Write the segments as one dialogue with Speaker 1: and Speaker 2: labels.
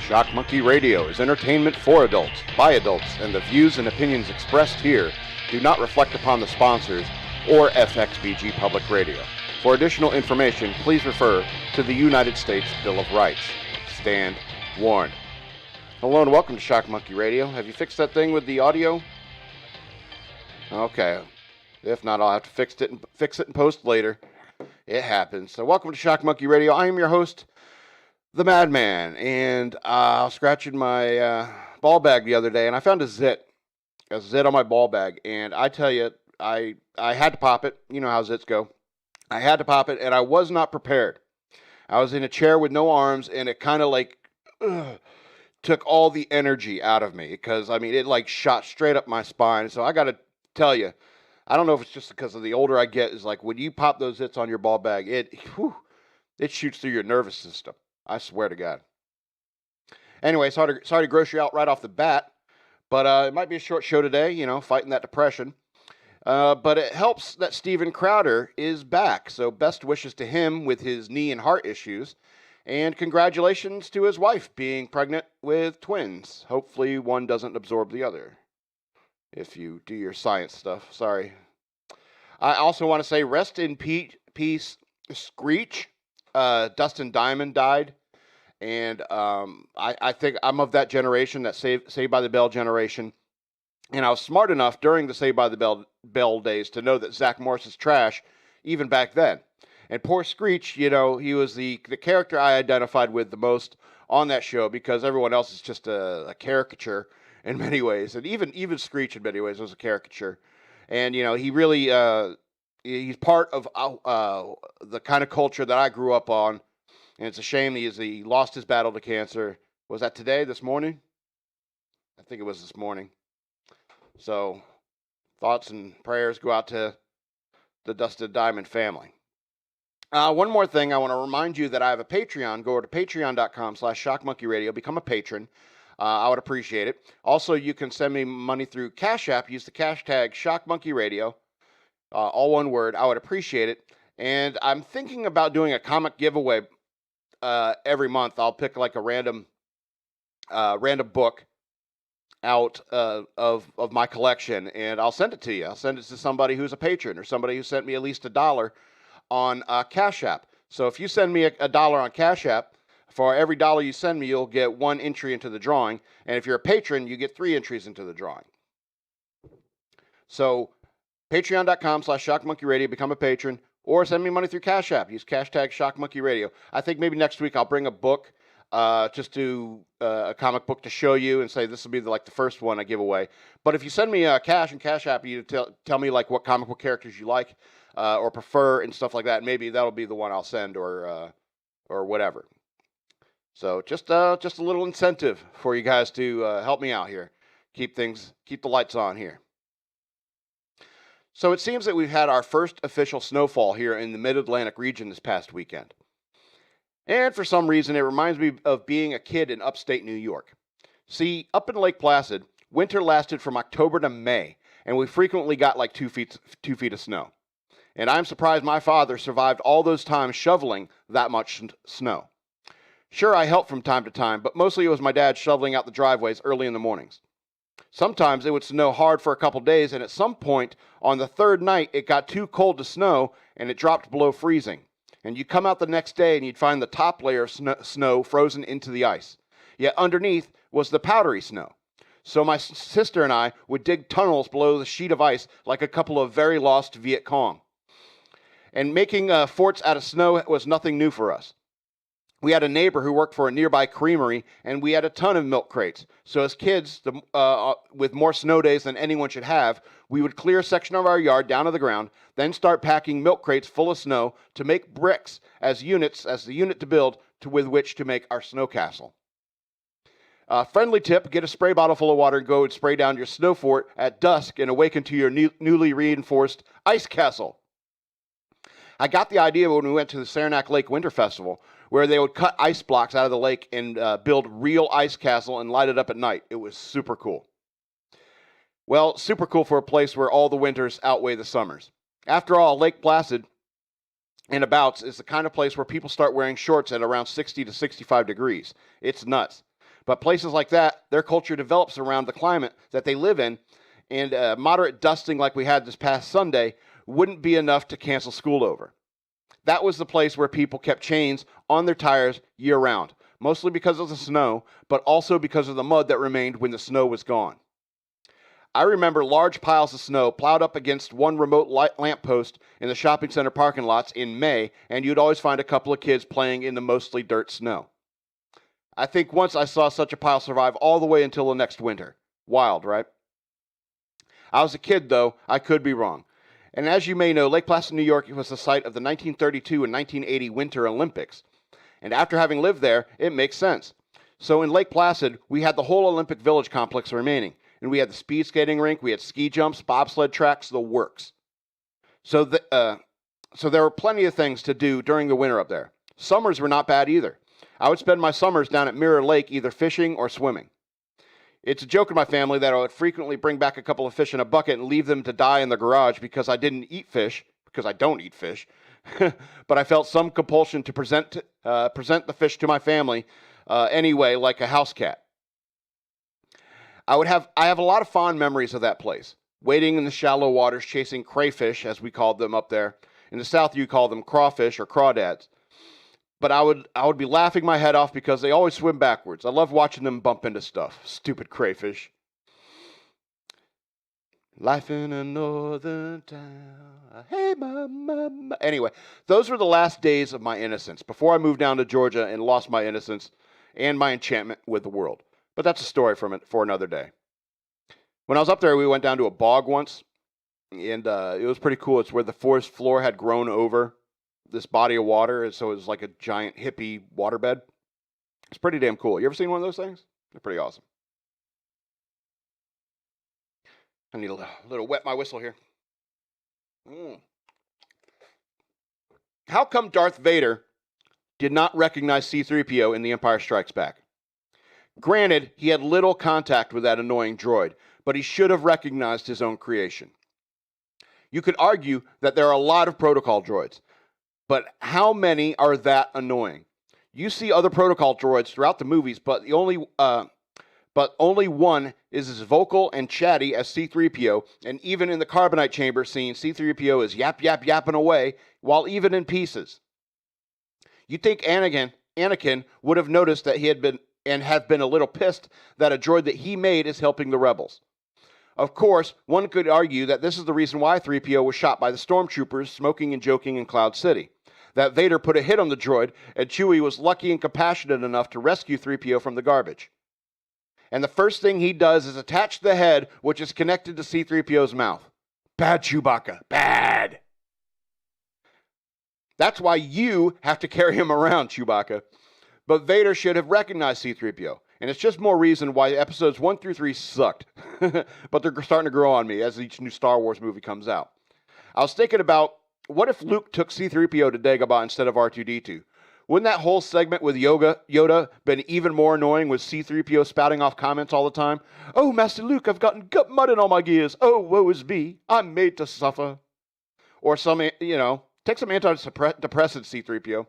Speaker 1: Shock Monkey Radio is entertainment for adults, by adults, and the views and opinions expressed here do not reflect upon the sponsors or FXBG Public Radio. For additional information, please refer to the United States Bill of Rights. Stand warned. Hello and welcome to Shock Monkey Radio. Have you fixed that thing with the audio? Okay. If not, I'll have to fix it and post later. It happens. So welcome to Shock Monkey Radio. I am your host, the Madman, and I was scratching my ball bag the other day, and I found a zit on my ball bag, and I tell you, I had to pop it. You know how zits go. I had to pop it, and I was not prepared. I was in a chair with no arms, and it kind of like took all the energy out of me, because, I mean, it like shot straight up my spine. So I got to tell you, I don't know if it's just because of the older I get, is like when you pop those zits on your ball bag, it shoots through your nervous system. I swear to God. Anyway, sorry to gross you out right off the bat, but it might be a short show today, you know, fighting that depression. But it helps that Steven Crowder is back, so best wishes to him with his knee and heart issues, and congratulations to his wife being pregnant with twins. Hopefully one doesn't absorb the other, if you do your science stuff. Sorry. I also want to say rest in peace, Screech. Dustin Diamond died, and I think I'm of that generation, that Saved by the Bell generation, and I was smart enough during the Saved by the Bell days to know that Zach Morris is trash, even back then. And poor Screech, you know, he was the character I identified with the most on that show, because everyone else is just a caricature in many ways, and even Screech in many ways was a caricature, and you know, he really he's part of the kind of culture that I grew up on, and it's a shame he lost his battle to cancer. Was that today, this morning? I think it was this morning. So, thoughts and prayers go out to the Dustin Diamond family. One more thing, I want to remind you that I have a Patreon. Go over to patreon.com/shockmonkeyradio, become a patron. I would appreciate it. Also, you can send me money through Cash App. Use the hashtag ShockMonkeyRadio. All one word. I would appreciate it. And I'm thinking about doing a comic giveaway every month. I'll pick like a random book out of my collection, and I'll send it to you. I'll send it to somebody who's a patron or somebody who sent me at least $1 on Cash App. So if you send me $1 on Cash App, for every $1 you send me, you'll get 1 entry into the drawing. And if you're a patron, you get 3 entries into the drawing. So patreon.com/shockmonkeyradio, become a patron, or send me money through Cash App. Use hashtag ShockMonkeyRadio. I think maybe next week I'll bring a book, just to a comic book to show you and say this will be the first one I give away. But if you send me cash and Cash App, you tell me like what comic book characters you like or prefer and stuff like that. Maybe that'll be the one I'll send or whatever. So just a little incentive for you guys to help me out here. Keep the lights on here. So it seems that we've had our first official snowfall here in the Mid-Atlantic region this past weekend. And for some reason, it reminds me of being a kid in upstate New York. See, up in Lake Placid, winter lasted from October to May, and we frequently got like 2 feet of snow. And I'm surprised my father survived all those times shoveling that much snow. Sure, I helped from time to time, but mostly it was my dad shoveling out the driveways early in the mornings. Sometimes it would snow hard for a couple days, and at some point on the third night, it got too cold to snow, and it dropped below freezing. And you'd come out the next day, and you'd find the top layer of snow frozen into the ice. Yet underneath was the powdery snow. So my sister and I would dig tunnels below the sheet of ice like a couple of very lost Viet Cong. And making forts out of snow was nothing new for us. We had a neighbor who worked for a nearby creamery, and we had a ton of milk crates. So as kids, with more snow days than anyone should have, we would clear a section of our yard down to the ground, then start packing milk crates full of snow to make bricks as the unit to build with which to make our snow castle. Friendly tip, get a spray bottle full of water and go and spray down your snow fort at dusk and awaken to your newly reinforced ice castle. I got the idea when we went to the Saranac Lake Winter Festival, where they would cut ice blocks out of the lake and build real ice castle and light it up at night. It was super cool. Well, super cool for a place where all the winters outweigh the summers. After all, Lake Placid and abouts is the kind of place where people start wearing shorts at around 60 to 65 degrees. It's nuts. But places like that, their culture develops around the climate that they live in, and moderate dusting like we had this past Sunday wouldn't be enough to cancel school over. That was the place where people kept chains on their tires year-round, mostly because of the snow, but also because of the mud that remained when the snow was gone. I remember large piles of snow plowed up against one remote lamppost in the shopping center parking lots in May, and you'd always find a couple of kids playing in the mostly dirt snow. I think once I saw such a pile survive all the way until the next winter. Wild, right? I was a kid, though. I could be wrong. And as you may know, Lake Placid, New York was the site of the 1932 and 1980 Winter Olympics. And after having lived there, it makes sense. So in Lake Placid, we had the whole Olympic Village complex remaining. And we had the speed skating rink, we had ski jumps, bobsled tracks, the works. So there were plenty of things to do during the winter up there. Summers were not bad either. I would spend my summers down at Mirror Lake either fishing or swimming. It's a joke in my family that I would frequently bring back a couple of fish in a bucket and leave them to die in the garage because I didn't eat fish, because I don't eat fish. But I felt some compulsion to present the fish to my family anyway, like a house cat. I have a lot of fond memories of that place, wading in the shallow waters, chasing crayfish, as we called them up there. In the South, you call them crawfish or crawdads. But I would be laughing my head off because they always swim backwards. I love watching them bump into stuff. Stupid crayfish. Life in a northern town. Hey, mama. Anyway, those were the last days of my innocence before I moved down to Georgia and lost my innocence and my enchantment with the world. But that's a story for another day. When I was up there, we went down to a bog once, and it was pretty cool. It's where the forest floor had grown over this body of water, and so it was like a giant hippie waterbed. It's pretty damn cool. You ever seen one of those things? They're pretty awesome. I need a little wet my whistle here. How come Darth Vader did not recognize C-3PO in The Empire Strikes Back? Granted, he had little contact with that annoying droid, but he should have recognized his own creation. You could argue that there are a lot of protocol droids, but how many are that annoying? You see other protocol droids throughout the movies, but only one is as vocal and chatty as C-3PO, and even in the carbonite chamber scene, C-3PO is yapping away, while even in pieces. You'd think Anakin would have noticed that he had been and have been a little pissed that a droid that he made is helping the rebels. Of course, one could argue that this is the reason why 3PO was shot by the stormtroopers smoking and joking in Cloud City. That Vader put a hit on the droid, and Chewie was lucky and compassionate enough to rescue 3PO from the garbage. And the first thing he does is attach the head, which is connected to C-3PO's mouth. Bad, Chewbacca. Bad. That's why you have to carry him around, Chewbacca. But Vader should have recognized C-3PO. And it's just more reason why episodes 1 through 3 sucked. But they're starting to grow on me as each new Star Wars movie comes out. I was thinking about, what if Luke took C-3PO to Dagobah instead of R2-D2? Wouldn't that whole segment with Yoda been even more annoying with C-3PO spouting off comments all the time? Oh, Master Luke, I've gotten gut mud in all my gears. Oh, woe is me. I'm made to suffer. Or take some antidepressant, C-3PO.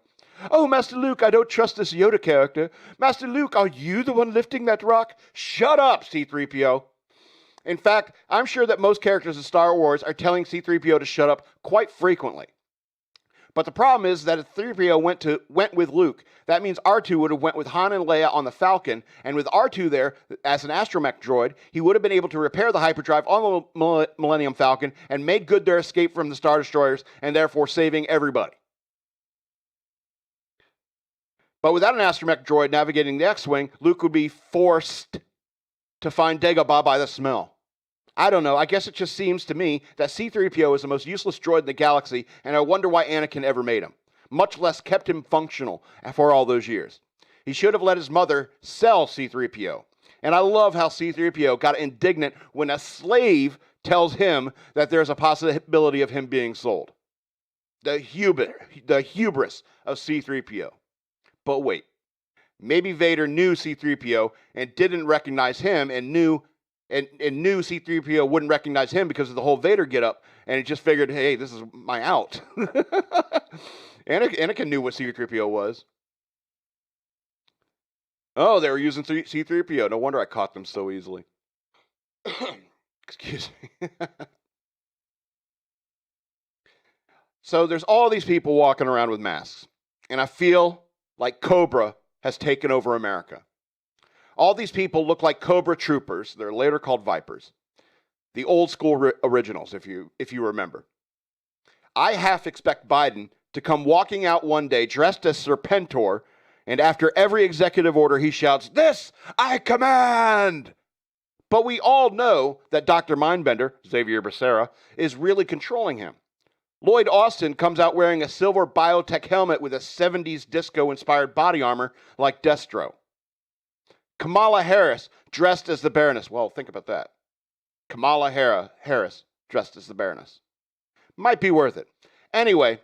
Speaker 1: Oh, Master Luke, I don't trust this Yoda character. Master Luke, are you the one lifting that rock? Shut up, C-3PO. In fact, I'm sure that most characters in Star Wars are telling C-3PO to shut up quite frequently. But the problem is that if 3PO went with Luke, that means R2 would have went with Han and Leia on the Falcon, and with R2 there as an astromech droid, he would have been able to repair the hyperdrive on the Millennium Falcon and make good their escape from the Star Destroyers, and therefore saving everybody. But without an astromech droid navigating the X-Wing, Luke would be forced to find Dagobah by the smell. I don't know, I guess it just seems to me that C-3PO is the most useless droid in the galaxy, and I wonder why Anakin ever made him, much less kept him functional for all those years. He should have let his mother sell C-3PO. And I love how C-3PO got indignant when a slave tells him that there's a possibility of him being sold. The hubris of C-3PO. But wait, maybe Vader knew C-3PO and didn't recognize him and knew C-3PO wouldn't recognize him because of the whole Vader getup, and he just figured, hey, this is my out. Anakin knew what C-3PO was. Oh, they were using C-3PO. No wonder I caught them so easily. Excuse me. So there's all these people walking around with masks, and I feel like Cobra has taken over America. All these people look like Cobra troopers. They're later called Vipers. The old school originals, if you remember. I half expect Biden to come walking out one day dressed as Serpentor, and after every executive order he shouts, "This I command!" But we all know that Dr. Mindbender, Xavier Becerra, is really controlling him. Lloyd Austin comes out wearing a silver biotech helmet with a 70s disco-inspired body armor like Destro. Kamala Harris dressed as the Baroness. Well, think about that. Kamala Harris dressed as the Baroness. Might be worth it. Anyway,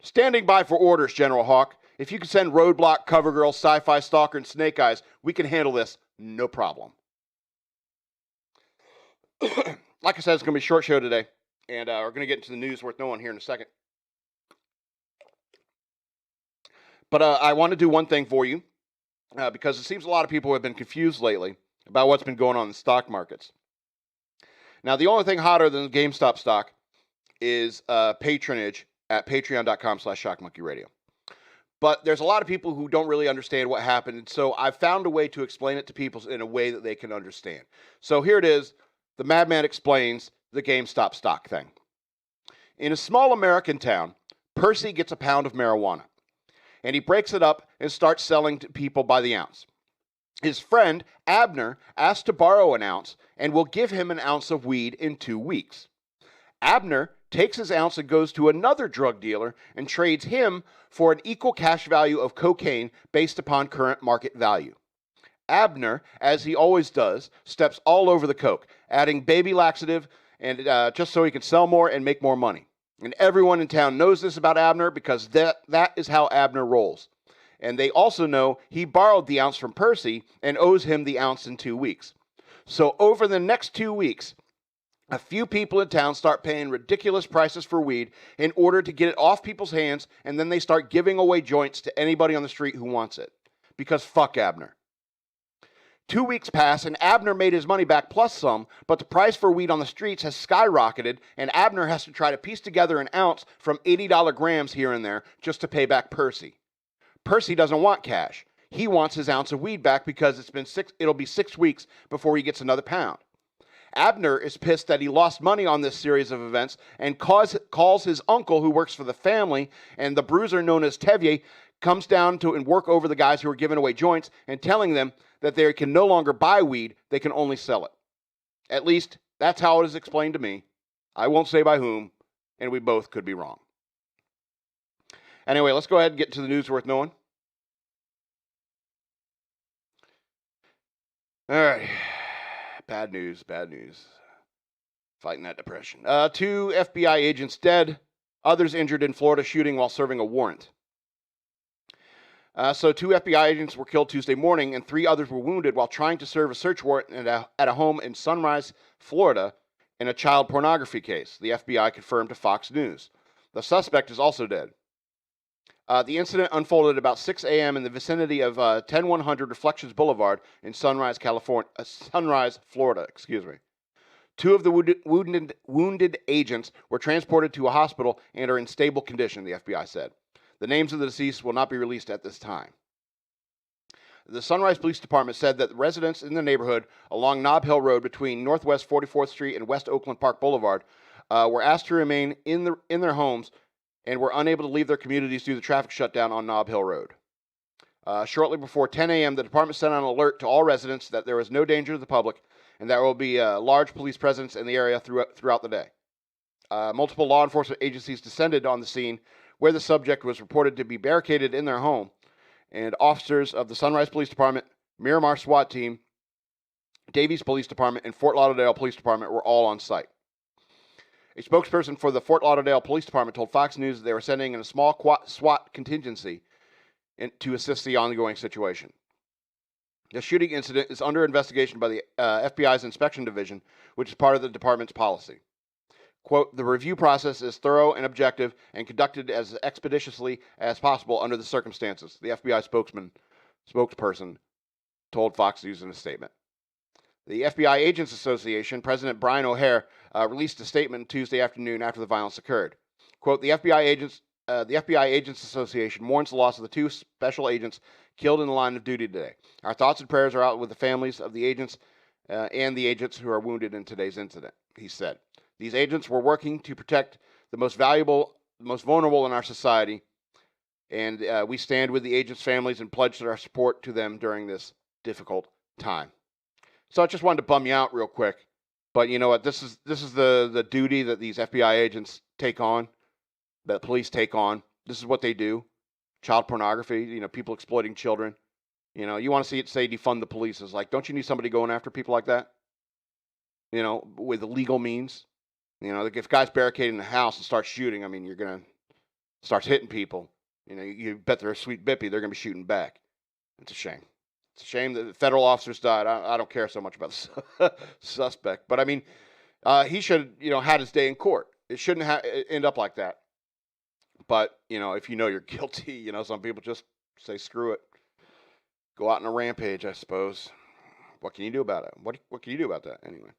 Speaker 1: standing by for orders, General Hawk. If you can send Roadblock, CoverGirl, Sci-Fi Stalker, and Snake Eyes, we can handle this, no problem. Like I said, it's going to be a short show today, and we're going to get into the news worth knowing here in a second. But I want to do one thing for you, because it seems a lot of people have been confused lately about what's been going on in the stock markets. Now, the only thing hotter than GameStop stock is patronage at patreon.com/shockmonkeyradio. But there's a lot of people who don't really understand what happened, and so I've found a way to explain it to people in a way that they can understand. So here it is. The Madman explains the GameStop stock thing. In a small American town, Percy gets a pound of marijuana, and he breaks it up and starts selling to people by the ounce. His friend, Abner, asks to borrow an ounce and will give him an ounce of weed in 2 weeks. Abner takes his ounce and goes to another drug dealer and trades him for an equal cash value of cocaine based upon current market value. Abner, as he always does, steps all over the coke, adding baby laxative and just so he can sell more and make more money. And everyone in town knows this about Abner because that is how Abner rolls. And they also know he borrowed the ounce from Percy and owes him the ounce in 2 weeks. So over the next 2 weeks, a few people in town start paying ridiculous prices for weed in order to get it off people's hands, and then they start giving away joints to anybody on the street who wants it. Because fuck Abner. 2 weeks pass, and Abner made his money back plus some, but the price for weed on the streets has skyrocketed, and Abner has to try to piece together an ounce from $80 grams here and there just to pay back Percy. Percy doesn't want cash. He wants his ounce of weed back because it'll be 6 weeks before he gets another pound. Abner is pissed that he lost money on this series of events and calls his uncle, who works for the family, and the bruiser known as Tevier comes down to and work over the guys who are giving away joints and telling them that they can no longer buy weed, they can only sell it. At least, that's how it is explained to me. I won't say by whom, and we both could be wrong. Anyway, let's go ahead and get to the news worth knowing. All right. Bad news. Fighting that depression. 2 FBI agents dead, others injured in Florida shooting while serving a warrant. So 2 FBI agents were killed Tuesday morning, and 3 others were wounded while trying to serve a search warrant at a home in Sunrise, Florida, in a child pornography case, the FBI confirmed to Fox News. The suspect is also dead. The incident unfolded about 6 a.m. in the vicinity of 10100 Reflections Boulevard in Sunrise, Florida. 2 of the wounded agents were transported to a hospital and are in stable condition, the FBI said. The names of the deceased will not be released at this time. The Sunrise Police Department said that residents in the neighborhood along Nob Hill Road between Northwest 44th Street and West Oakland Park Boulevard were asked to remain in their homes and were unable to leave their communities due to the traffic shutdown on Nob Hill Road. Shortly before 10 a.m., the department sent out an alert to all residents that there was no danger to the public and there will be a large police presence in the area throughout the day. Multiple law enforcement agencies descended on the scene where the subject was reported to be barricaded in their home, and officers of the Sunrise Police Department, Miramar SWAT Team, Davies Police Department, and Fort Lauderdale Police Department were all on site. A spokesperson for the Fort Lauderdale Police Department told Fox News that they were sending in a small SWAT contingency to assist the ongoing situation. The shooting incident is under investigation by the FBI's Inspection Division, which is part of the department's policy. Quote, the review process is thorough and objective and conducted as expeditiously as possible under the circumstances, the FBI spokesperson told Fox News in a statement. The FBI Agents Association, President Brian O'Hare, released a statement Tuesday afternoon after the violence occurred. Quote, the FBI Agents Association mourns the loss of the 2 special agents killed in the line of duty today. Our thoughts and prayers are out with the families of the agents and the agents who are wounded in today's incident, he said. These agents were working to protect the most valuable, the most vulnerable in our society, and we stand with the agents' families and pledge our support to them during this difficult time. So I just wanted to bum you out real quick, but you know what? This is the duty that these FBI agents take on, that police take on. This is what they do. Child pornography, people exploiting children. You want to see it say defund the police. It's like, don't you need somebody going after people like that? With legal means. Like if guys barricade in the house and start shooting, I mean, you're going to start hitting people. You bet they're a sweet bippy, they're going to be shooting back. It's a shame. It's a shame that the federal officers died. I don't care so much about the suspect. But, I mean, he should have, had his day in court. It shouldn't end up like that. But, if you're guilty, some people just say, screw it. Go out on a rampage, I suppose. What can you do about it? What can you do about that, anyway?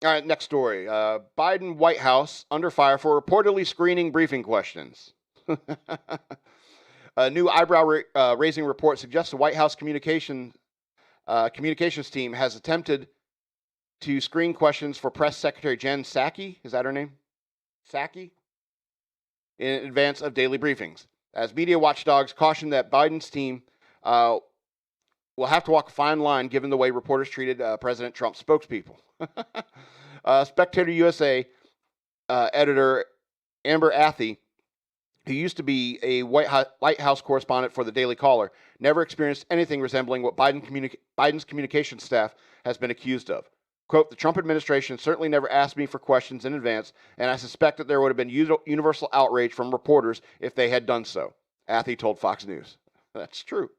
Speaker 1: All right, next story. Biden White House under fire for reportedly screening briefing questions. A new eyebrow-raising report suggests the White House communications team has attempted to screen questions for Press Secretary Jen Psaki, is that her name? Psaki? In advance of daily briefings, as media watchdogs caution that Biden's team will have to walk a fine line given the way reporters treated President Trump's spokespeople. Spectator USA editor Amber Athey, who used to be a White House correspondent for the Daily Caller, never experienced anything resembling what Biden's communications staff has been accused of. Quote, the Trump administration certainly never asked me for questions in advance, and I suspect that there would have been universal outrage from reporters if they had done so, Athey told Fox News. That's true.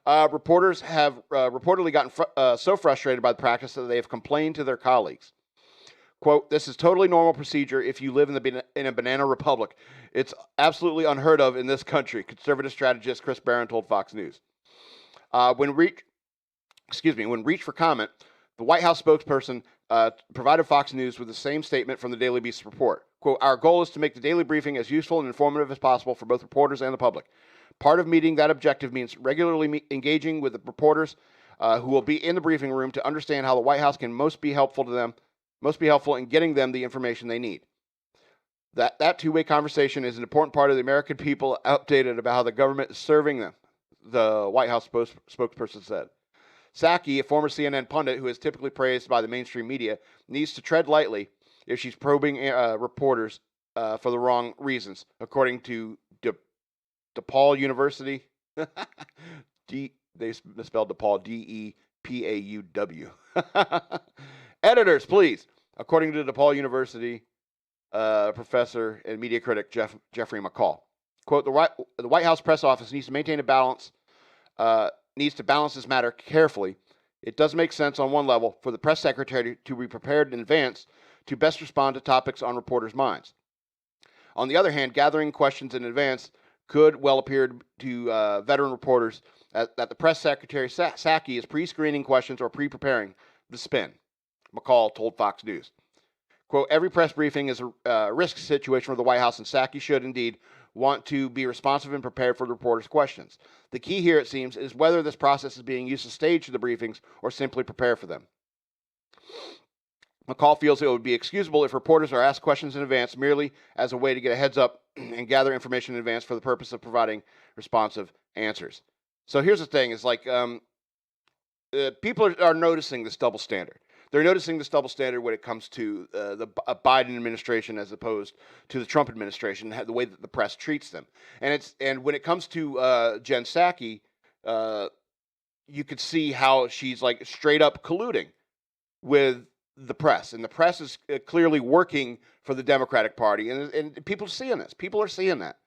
Speaker 1: Reporters have reportedly gotten so frustrated by the practice that they have complained to their colleagues. Quote, this is totally normal procedure if you live in a banana republic. It's absolutely unheard of in this country, conservative strategist Chris Barron told Fox News. When reached for comment, the White House spokesperson provided Fox News with the same statement from the Daily Beast report. Quote, our goal is to make the daily briefing as useful and informative as possible for both reporters and the public. Part of meeting that objective means regularly engaging with the reporters who will be in the briefing room to understand how the White House can most be helpful in getting them the information they need. That two-way conversation is an important part of the American people updated about how the government is serving them, the White House spokesperson said. Psaki, a former CNN pundit who is typically praised by the mainstream media, needs to tread lightly if she's probing reporters for the wrong reasons, according to DePaul University. They misspelled DePaul, D-E-P-A-U-W. Editors, please. According to DePaul University professor and media critic Jeffrey McCall. Quote, the White House press office needs to maintain a balance, needs to balance this matter carefully. It does make sense on one level for the press secretary to be prepared in advance to best respond to topics on reporters' minds. On the other hand, gathering questions in advance could well appear to veteran reporters that the press secretary Psaki is pre-screening questions or pre-preparing the spin, McCall told Fox News. Quote, every press briefing is a risk situation for the White House, and Psaki should indeed want to be responsive and prepared for the reporters' questions. The key here, it seems, is whether this process is being used to stage the briefings or simply prepare for them. McCall feels it would be excusable if reporters are asked questions in advance merely as a way to get a heads up and gather information in advance for the purpose of providing responsive answers. So here's the thing, is like people are noticing this double standard. They're noticing this double standard when it comes to the Biden administration as opposed to the Trump administration, the way that the press treats them. And when it comes to Jen Psaki, you could see how she's like straight up colluding with the press, and the press is clearly working for the Democratic Party, and people are seeing this. People are seeing that,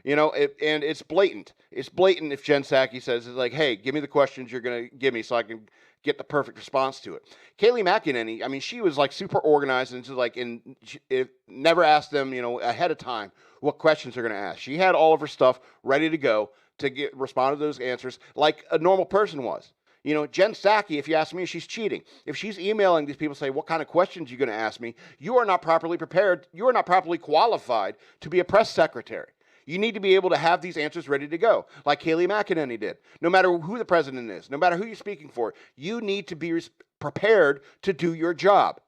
Speaker 1: and it's blatant. It's blatant if Jen Psaki says, like, hey, give me the questions you're going to give me so I can get the perfect response to it. Kayleigh McEnany, I mean, she was like super organized and just like, it never asked them, ahead of time what questions they're going to ask. She had all of her stuff ready to go. to respond to those answers like a normal person was. You know, Jen Psaki, if you ask me, she's cheating. If she's emailing these people, say, what kind of questions are you going to ask me? You are not properly prepared. You are not properly qualified to be a press secretary. You need to be able to have these answers ready to go, like Kayleigh McEnany did. No matter who the president is, no matter who you're speaking for, you need to be prepared to do your job.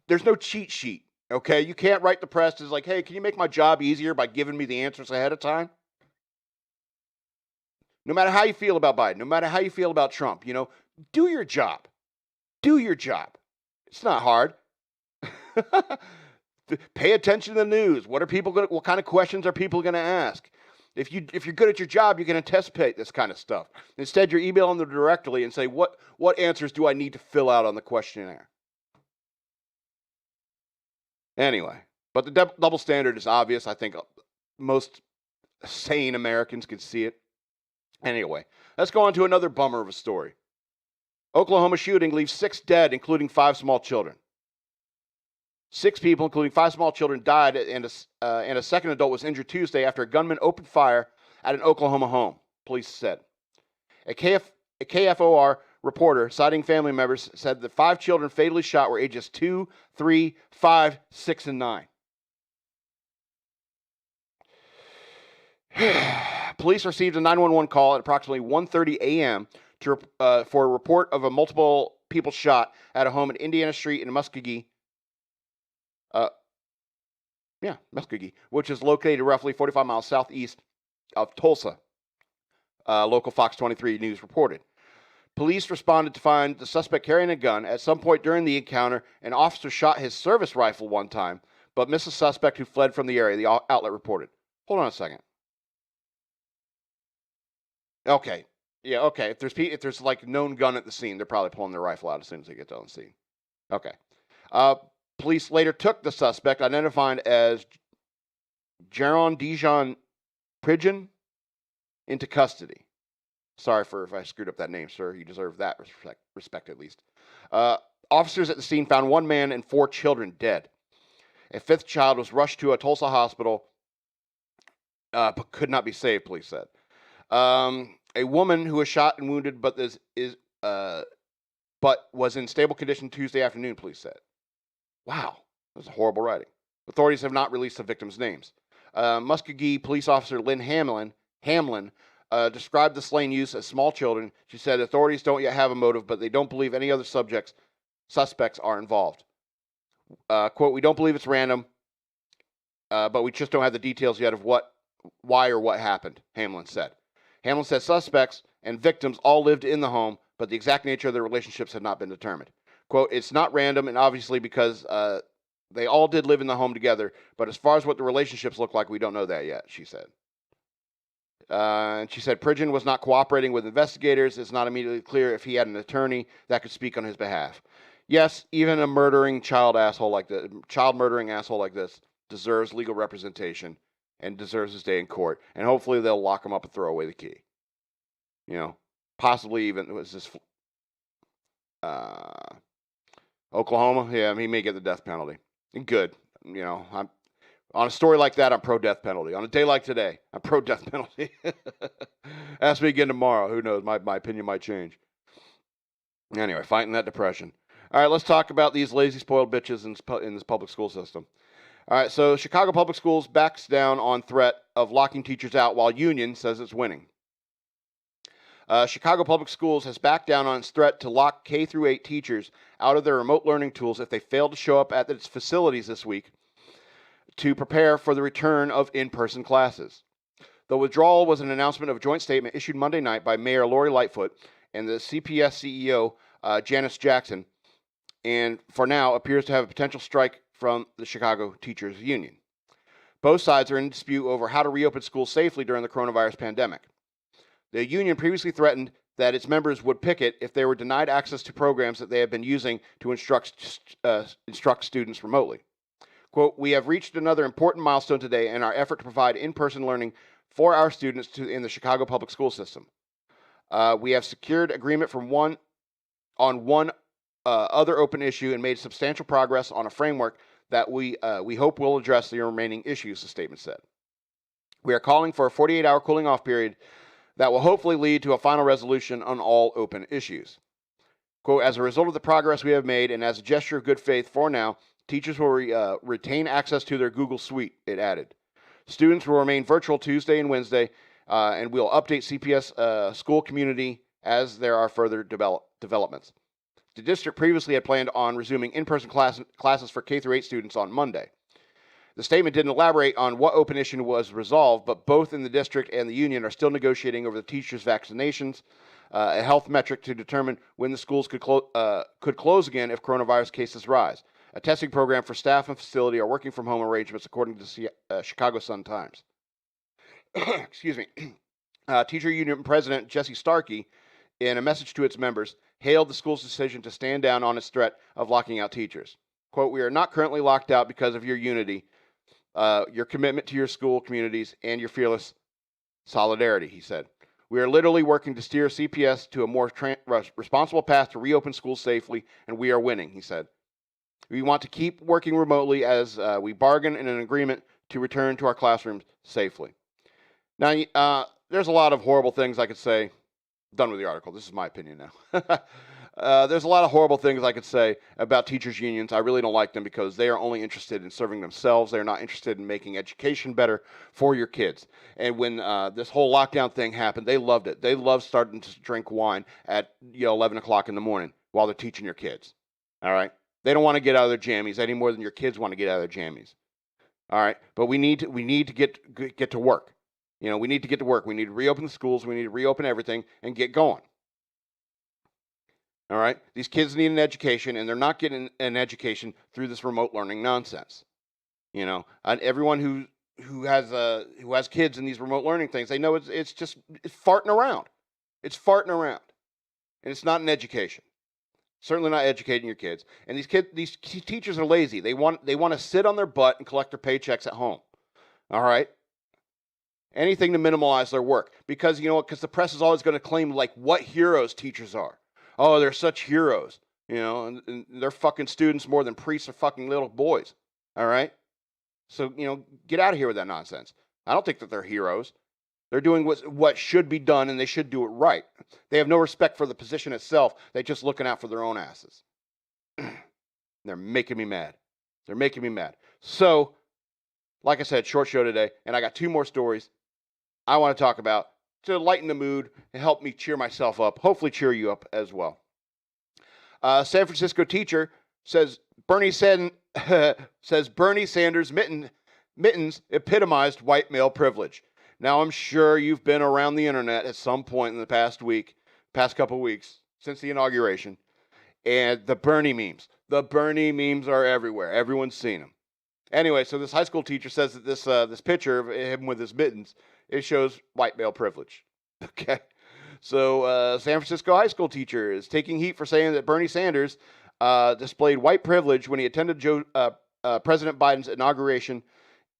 Speaker 1: There's no cheat sheet, okay? You can't write the press as like, hey, can you make my job easier by giving me the answers ahead of time? No matter how you feel about Biden, no matter how you feel about Trump, you know, do your job. Do your job. It's not hard. Pay attention to the news. What kind of questions are people going to ask? If you're good at your job, you can anticipate this kind of stuff. Instead, you're emailing them directly and say, what answers do I need to fill out on the questionnaire? Anyway, but the double standard is obvious. I think most sane Americans can see it. Anyway, let's go on to another bummer of a story. Oklahoma shooting leaves 6 dead, including 5 small children. 6 people, including 5 small children, died, and a second adult was injured Tuesday after a gunman opened fire at an Oklahoma home, police said. A KFOR reporter, citing family members, said the 5 children fatally shot were ages 2, 3, 5, 6, and 9. Police received a 911 call at approximately 1:30 a.m. For a report of a multiple people shot at a home at Indiana Street in Muskogee. Muskogee, which is located roughly 45 miles southeast of Tulsa. Local Fox 23 News reported. Police responded to find the suspect carrying a gun. At some point during the encounter, an officer shot his service rifle one time, but missed the suspect who fled from the area, the outlet reported. Hold on a second. Okay. Yeah, okay. If there's like known gun at the scene, they're probably pulling their rifle out as soon as they get to the scene. Okay. Police later took the suspect, identified as Jaron Dijon Pridgeon, into custody. Sorry if I screwed up that name, sir. You deserve that respect at least. Officers at the scene found 1 man and 4 children dead. A 5th child was rushed to a Tulsa hospital, but could not be saved, police said. A woman who was shot and wounded, but was in stable condition Tuesday afternoon, police said. Wow, that was a horrible writing. Authorities have not released the victims' names. Muskogee police officer Lynn Hamlin described the slain youths as small children. She said authorities don't yet have a motive, but they don't believe any other suspects are involved. Quote, we don't believe it's random, but we just don't have the details yet of why or what happened, Hamlin said. Hamlin said suspects and victims all lived in the home, but the exact nature of their relationships had not been determined. Quote, it's not random, and obviously because they all did live in the home together, but as far as what the relationships look like, we don't know that yet, she said. And she said Pridgeon was not cooperating with investigators. It's not immediately clear if he had an attorney that could speak on his behalf. Yes, even a child murdering asshole like this deserves legal representation and deserves his day in court. And hopefully they'll lock him up and throw away the key. You know, possibly even it was this Oklahoma. Yeah, he may get the death penalty. And good. You know, on a story like that, I'm pro-death penalty. On a day like today, I'm pro-death penalty. Ask me again tomorrow. Who knows? My opinion might change. Anyway, fighting that depression. All right, let's talk about these lazy, spoiled bitches in this public school system. All right, so Chicago Public Schools backs down on threat of locking teachers out while union says it's winning. Chicago Public Schools has backed down on its threat to lock K-8 teachers out of their remote learning tools if they fail to show up at its facilities this week to prepare for the return of in-person classes. The withdrawal was an announcement of a joint statement issued Monday night by Mayor Lori Lightfoot and the CPS CEO, Janice Jackson, and for now appears to have a potential strike from the Chicago Teachers Union. Both sides are in dispute over how to reopen schools safely during the coronavirus pandemic. The union previously threatened that its members would picket if they were denied access to programs that they have been using to instruct students remotely. Quote, we have reached another important milestone today in our effort to provide in-person learning for our students in the Chicago public school system. We have secured agreement on one other open issue and made substantial progress on a framework that we hope will address the remaining issues, the statement said. We are calling for a 48-hour cooling off period that will hopefully lead to a final resolution on all open issues. Quote, as a result of the progress we have made and as a gesture of good faith for now, teachers will retain access to their Google Suite, it added. Students will remain virtual Tuesday and Wednesday, and we'll update CPS school community as there are further developments. The district previously had planned on resuming in-person classes for K-8 students on Monday. The statement didn't elaborate on what open issue was resolved, but both in the district and the union are still negotiating over the teachers' vaccinations, a health metric to determine when the schools could close again if coronavirus cases rise. A testing program for staff and facility are working from home arrangements, according to the Chicago Sun-Times. Excuse me. Teacher Union President Jesse Starkey, in a message to its members, hailed the school's decision to stand down on its threat of locking out teachers. Quote, we are not currently locked out because of your unity, your commitment to your school communities, and your fearless solidarity, he said. We are literally working to steer CPS to a more responsible path to reopen schools safely, and we are winning, he said. We want to keep working remotely as we bargain in an agreement to return to our classrooms safely. Now, there's a lot of horrible things I could say. Done with the article. This is my opinion now. There's a lot of horrible things I could say about teachers' unions. I really don't like them because they are only interested in serving themselves. They're not interested in making education better for your kids. And when this whole lockdown thing happened, they loved it. They loved starting to drink wine at 11 o'clock in the morning while they're teaching your kids. All right? They don't want to get out of their jammies any more than your kids want to get out of their jammies. All right? But we need to get to work. We need to get to work. We need to reopen the schools. We need to reopen everything and get going. All right? These kids need an education, and they're not getting an education through this remote learning nonsense. And everyone who has kids in these remote learning things, they know it's farting around. It's farting around, and it's not an education. Certainly not educating your kids. And these teachers are lazy. They want to sit on their butt and collect their paychecks at home. All right? Anything to minimize their work. Because, because the press is always going to claim, what heroes teachers are. Oh, they're such heroes. And they're fucking students more than priests or fucking little boys. All right? So, get out of here with that nonsense. I don't think that they're heroes. They're doing what should be done, and they should do it right. They have no respect for the position itself. They're just looking out for their own asses. They're making me mad. They're making me mad. So, like I said, short show today, and I got 2 more stories I want to talk about to lighten the mood and help me cheer myself up, hopefully cheer you up as well. San Francisco teacher says Bernie Sanders mittens epitomized white male privilege. Now, I'm sure you've been around the internet at some point in the past couple of weeks, since the inauguration, and the Bernie memes. The Bernie memes are everywhere. Everyone's seen them. Anyway, so this high school teacher says that this picture of him with his mittens, it shows white male privilege. Okay? So San Francisco high school teacher is taking heat for saying that Bernie Sanders displayed white privilege when he attended President Biden's inauguration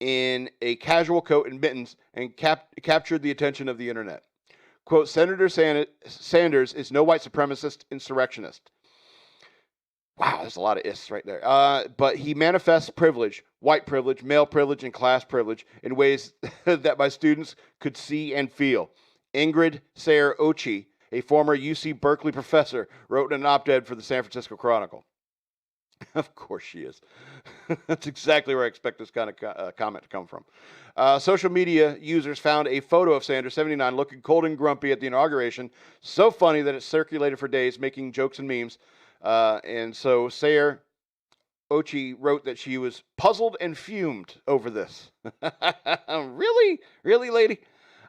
Speaker 1: in a casual coat and mittens and captured the attention of the internet. Quote, Senator Sanders is no white supremacist insurrectionist. Wow, there's a lot of ists right there. But he manifests privilege, white privilege, male privilege, and class privilege in ways that my students could see and feel. Ingrid Sayre Ochi, a former UC Berkeley professor, wrote in an op-ed for the San Francisco Chronicle. Of course she is. That's exactly where I expect this kind of comment to come from. Social media users found a photo of Sanders, 79, looking cold and grumpy at the inauguration. So funny that it circulated for days, making jokes and memes. And so Sayre Ochi wrote that she was puzzled and fumed over this. Really? Really, lady?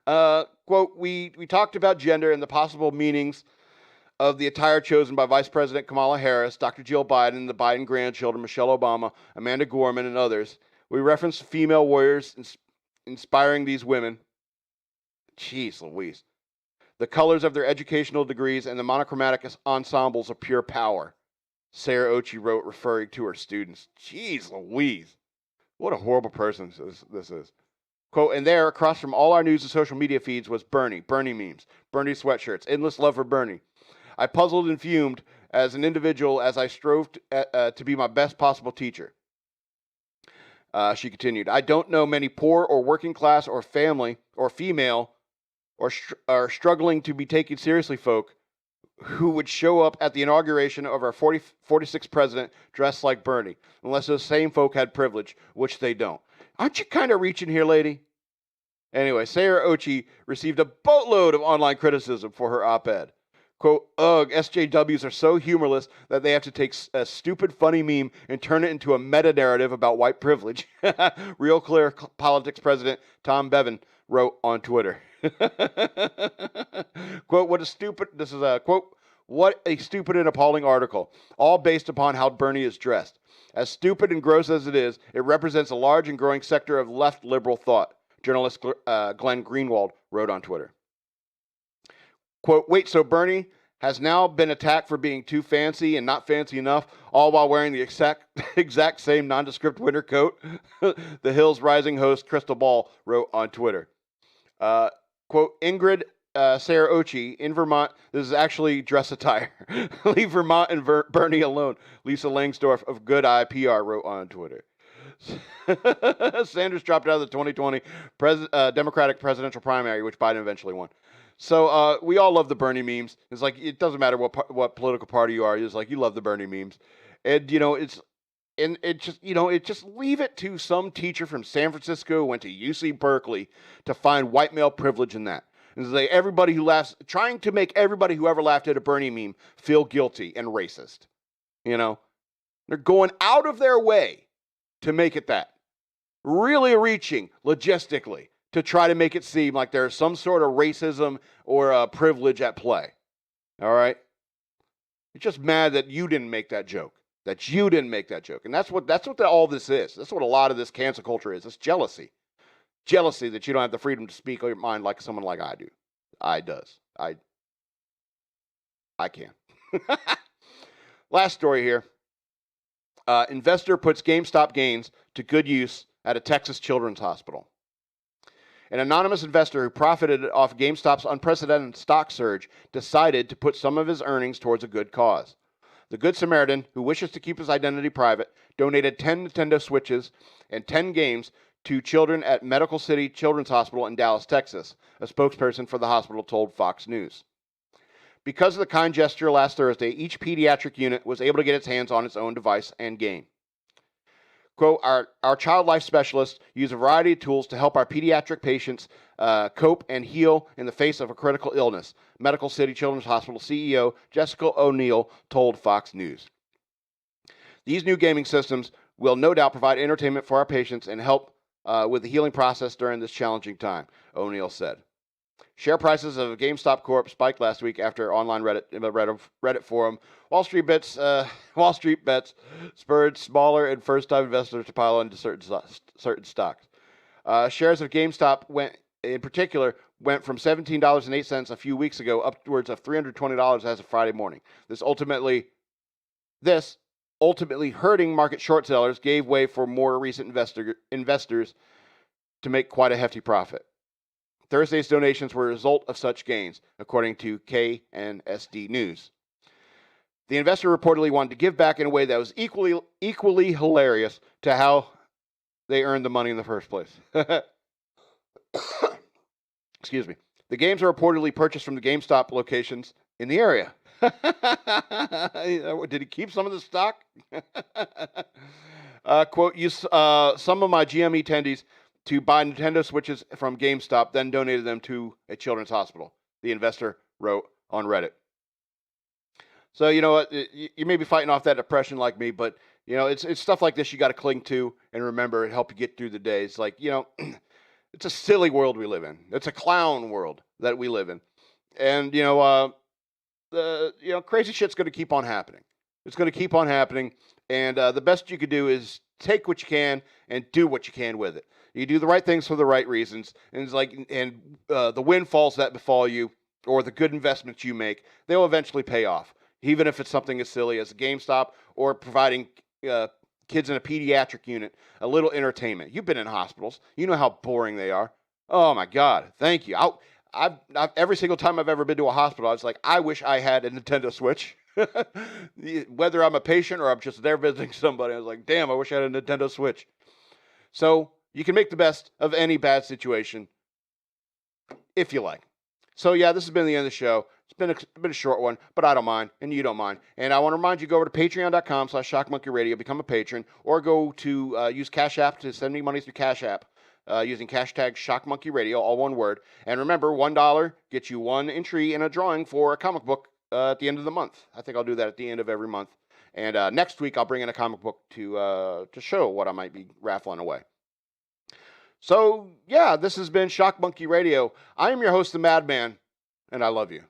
Speaker 1: Quote, we talked about gender and the possible meanings of the attire chosen by Vice President Kamala Harris, Dr. Jill Biden, the Biden grandchildren, Michelle Obama, Amanda Gorman, and others. We referenced female warriors inspiring these women. Jeez Louise. The colors of their educational degrees and the monochromatic ensembles of pure power, Sayre Ochi wrote, referring to her students. Jeez Louise. What a horrible person this is. Quote, and there, across from all our news and social media feeds, was Bernie memes, Bernie sweatshirts, endless love for Bernie. I puzzled and fumed as an individual as I strove to be my best possible teacher. She continued, I don't know many poor or working class or family or female or struggling to be taken seriously folk who would show up at the inauguration of our 46th president dressed like Bernie, unless those same folk had privilege, which they don't. Aren't you kind of reaching here, lady? Anyway, Sarah Ochi received a boatload of online criticism for her op-ed. Quote, ugh, SJWs are so humorless that they have to take a stupid, funny meme and turn it into a meta-narrative about white privilege. Real Clear Politics President Tom Bevan wrote on Twitter. Quote, what a stupid, this is a quote, what a stupid and appalling article, all based upon how Bernie is dressed. As stupid and gross as it is, it represents a large and growing sector of left liberal thought, journalist Glenn Greenwald wrote on Twitter. Quote, wait, so Bernie has now been attacked for being too fancy and not fancy enough, all while wearing the exact same nondescript winter coat? The Hills Rising host Crystal Ball wrote on Twitter. Quote, Ingrid Sarah Ochi in Vermont, this is actually dress attire. Leave Vermont and Bernie alone. Lisa Langsdorff of Good Eye PR wrote on Twitter. Sanders dropped out of the 2020 Democratic presidential primary, which Biden eventually won. So we all love the Bernie memes. It's like, it doesn't matter what political party you are. It's like, you love the Bernie memes. And, it just leave it to some teacher from San Francisco who went to UC Berkeley to find white male privilege in that. And it's like everybody who laughs, trying to make everybody who ever laughed at a Bernie meme feel guilty and racist. They're going out of their way to make it that. Really reaching logistically to try to make it seem like there's some sort of racism or privilege at play. All right? You're just mad that you didn't make that joke. And that's what all this is. That's what a lot of this cancel culture is. It's jealousy. Jealousy that you don't have the freedom to speak your mind like someone like I do. I can. Last story here. Investor puts GameStop gains to good use at a Texas children's hospital. An anonymous investor who profited off GameStop's unprecedented stock surge decided to put some of his earnings towards a good cause. The Good Samaritan, who wishes to keep his identity private, donated 10 Nintendo Switches and 10 games to children at Medical City Children's Hospital in Dallas, Texas, a spokesperson for the hospital told Fox News. Because of the kind gesture last Thursday, each pediatric unit was able to get its hands on its own device and game. Quote, our child life specialists use a variety of tools to help our pediatric patients cope and heal in the face of a critical illness, Medical City Children's Hospital CEO Jessica O'Neill told Fox News. These new gaming systems will no doubt provide entertainment for our patients and help with the healing process during this challenging time, O'Neill said. Share prices of GameStop Corp spiked last week after online Reddit forum Wall Street Bets spurred smaller and first-time investors to pile into certain stocks. Shares of GameStop went from $17.08 a few weeks ago upwards of $320 as of Friday morning. This ultimately hurting market short sellers gave way for more recent investors to make quite a hefty profit. Thursday's donations were a result of such gains, according to KNSD News. The investor reportedly wanted to give back in a way that was equally hilarious to how they earned the money in the first place. Excuse me. The games are reportedly purchased from the GameStop locations in the area. Did he keep some of the stock? Quote, use some of my GME attendees to buy Nintendo Switches from GameStop, then donated them to a children's hospital, the investor wrote on Reddit. So, you know what, you may be fighting off that depression like me, but, it's stuff like this you got to cling to and remember and help you get through the day. It's like, it's a silly world we live in. It's a clown world that we live in. And, crazy shit's going to keep on happening. It's going to keep on happening. And the best you could do is take what you can and do what you can with it. You do the right things for the right reasons, and it's like, the windfalls that befall you, or the good investments you make, they'll eventually pay off. Even if it's something as silly as a GameStop or providing kids in a pediatric unit a little entertainment. You've been in hospitals, you know how boring they are. Oh my God, thank you. I've every single time I've ever been to a hospital, I was like, I wish I had a Nintendo Switch. Whether I'm a patient or I'm just there visiting somebody, I was like, damn, I wish I had a Nintendo Switch. So you can make the best of any bad situation if you like. So yeah, this has been the end of the show. It's been a short one, but I don't mind, and you don't mind. And I want to remind you, go over to patreon.com/shockmonkeyradio, become a patron, or go to use Cash App to send me money through Cash App using hashtag shockmonkeyradio, all one word. And remember, $1 gets you one entry in a drawing for a comic book at the end of the month. I think I'll do that at the end of every month. And next week, I'll bring in a comic book to show what I might be raffling away. So, yeah, this has been Shock Monkey Radio. I am your host, the Madman, and I love you.